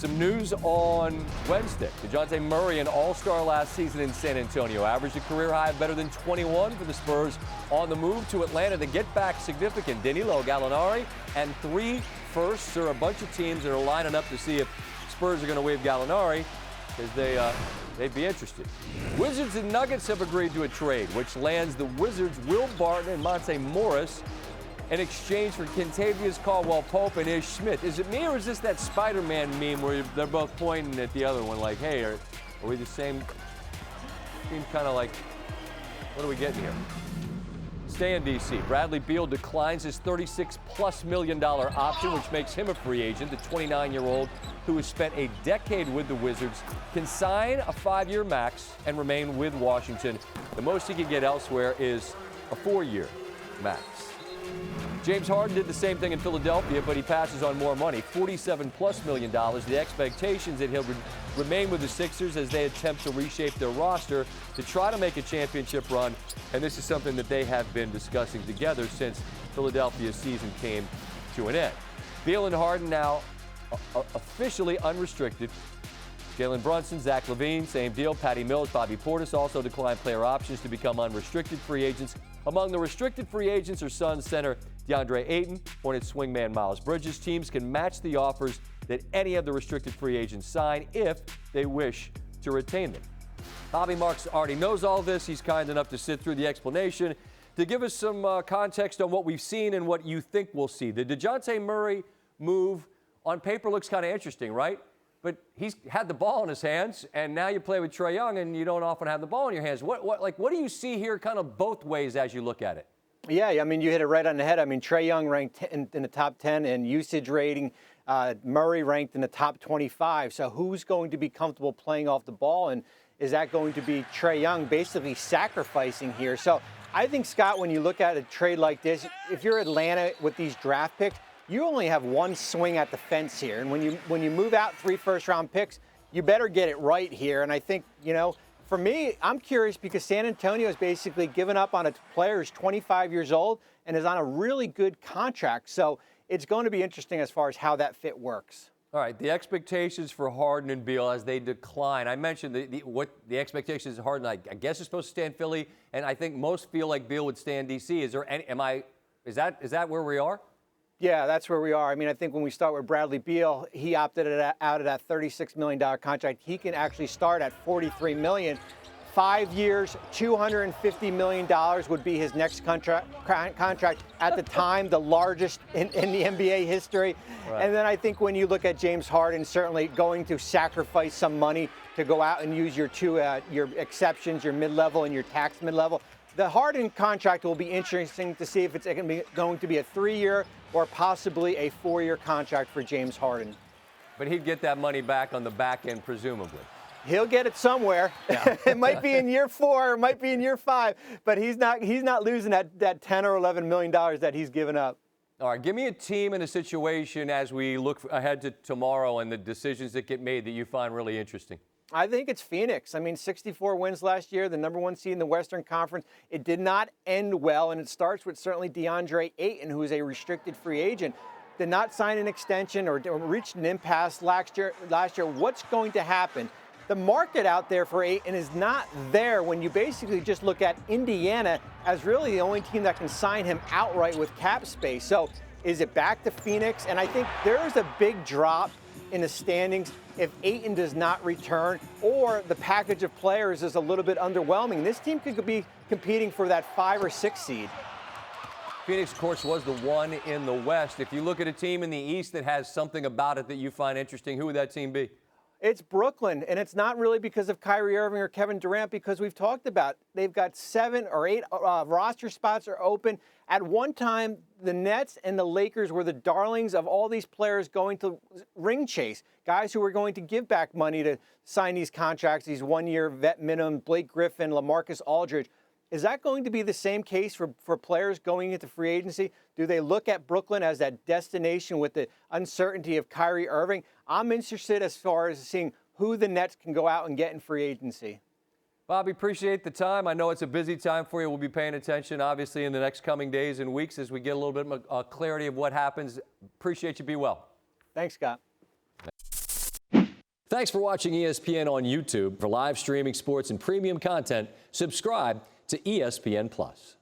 Some news on Wednesday. Dejounte Murray, an all-star last season in San Antonio, averaged a career high of better than 21 for the Spurs on the move to Atlanta to get back significant Danilo Gallinari and 3 firsts. There are a bunch of teams that are lining up to see if Spurs are going to waive Gallinari because they'd be interested. Wizards and Nuggets have agreed to a trade, which lands the Wizards Will Barton and Monte Morris in exchange for Kentavious Caldwell-Pope and Ish Smith. Is it me or is this that Spider-Man meme where they're both pointing at the other one like, hey, are we the same? Seems kind of like, what are we getting here? Stay in D.C. Bradley Beal declines his $36+ million option, which makes him a free agent. The 29-year-old, who has spent a decade with the Wizards, can sign a 5-year max and remain with Washington. The most he can get elsewhere is a 4-year max. James Harden did the same thing in Philadelphia, but he passes on more money, $47+ million. The expectations that he'll remain with the Sixers as they attempt to reshape their roster to try to make a championship run, and this is something that they have been discussing together since Philadelphia's season came to an end. Beal and Harden now officially unrestricted. Jalen Brunson, Zach LaVine, same deal. Patty Mills, Bobby Portis also declined player options to become unrestricted free agents. Among the restricted free agents are Suns center Deandre Ayton, Hornets swingman Miles Bridges. Teams can match the offers that any of the restricted free agents sign if they wish to retain them. Bobby Marks already knows all this. He's kind enough to sit through the explanation to give us some context on what we've seen and what you think we'll see. The Dejounte Murray move on paper looks kind of interesting, right? But he's had the ball in his hands, and now you play with Trae Young, and you don't often have the ball in your hands. What do you see here kind of both ways as you look at it? Yeah, I mean, you hit it right on the head. I mean, Trae Young ranked in the top 10 in usage rating. Murray ranked in the top 25. So who's going to be comfortable playing off the ball, and is that going to be Trae Young basically sacrificing here? So I think, Scott, when you look at a trade like this, if you're Atlanta with these draft picks, you only have one swing at the fence here. And when you move out 3 first-round picks, you better get it right here. And I think, for me, I'm curious because San Antonio has basically given up on a player who's 25 years old and is on a really good contract. So it's going to be interesting as far as how that fit works. All right, the expectations for Harden and Beal as they decline. I mentioned the expectations of Harden, I guess, is supposed to stay in Philly, and I think most feel like Beal would stay in D.C. Is that where we are? Yeah, that's where we are. I mean, I think when we start with Bradley Beal, he opted out of that $36 million contract. He can actually start at $43 million. 5 years, $250 million would be his next contract. At the time, the largest in the NBA history. Right. And then I think when you look at James Harden, certainly going to sacrifice some money to go out and use your exceptions, your mid-level and your tax mid-level. The Harden contract will be interesting to see if it's going to be a 3-year or possibly a 4-year contract for James Harden. But he'd get that money back on the back end, presumably. He'll get it somewhere. Yeah. It might be in year 4, it might be in year 5, but he's not losing that 10 or $11 million that he's given up. All right, give me a team and a situation as we look ahead to tomorrow and the decisions that get made that you find really interesting. I think it's Phoenix. I mean, 64 wins last year, the #1 seed in the Western Conference. It did not end well, and it starts with certainly Deandre Ayton, who is a restricted free agent. Did not sign an extension or reached an impasse last year. What's going to happen? The market out there for Ayton is not there when you basically just look at Indiana as really the only team that can sign him outright with cap space. So is it back to Phoenix? And I think there is a big drop in the standings if Ayton does not return, or the package of players is a little bit underwhelming. This team could be competing for that 5 or 6 seed. Phoenix, of course, was the one in the West. If you look at a team in the East that has something about it that you find interesting, who would that team be? It's Brooklyn, and it's not really because of Kyrie Irving or Kevin Durant, because we've talked about they've got 7 or 8 roster spots are open. At one time, the Nets and the Lakers were the darlings of all these players going to ring chase, guys who were going to give back money to sign these contracts, these 1-year vet minimum, Blake Griffin, LaMarcus Aldridge. Is that going to be the same case for players going into free agency? Do they look at Brooklyn as that destination with the uncertainty of Kyrie Irving? I'm interested as far as seeing who the Nets can go out and get in free agency. Bobby, appreciate the time. I know it's a busy time for you. We'll be paying attention, obviously, in the next coming days and weeks as we get a little bit of clarity of what happens. Appreciate you. Be well. Thanks, Scott. Thanks for watching ESPN on YouTube. For live streaming sports and premium content, subscribe to ESPN+.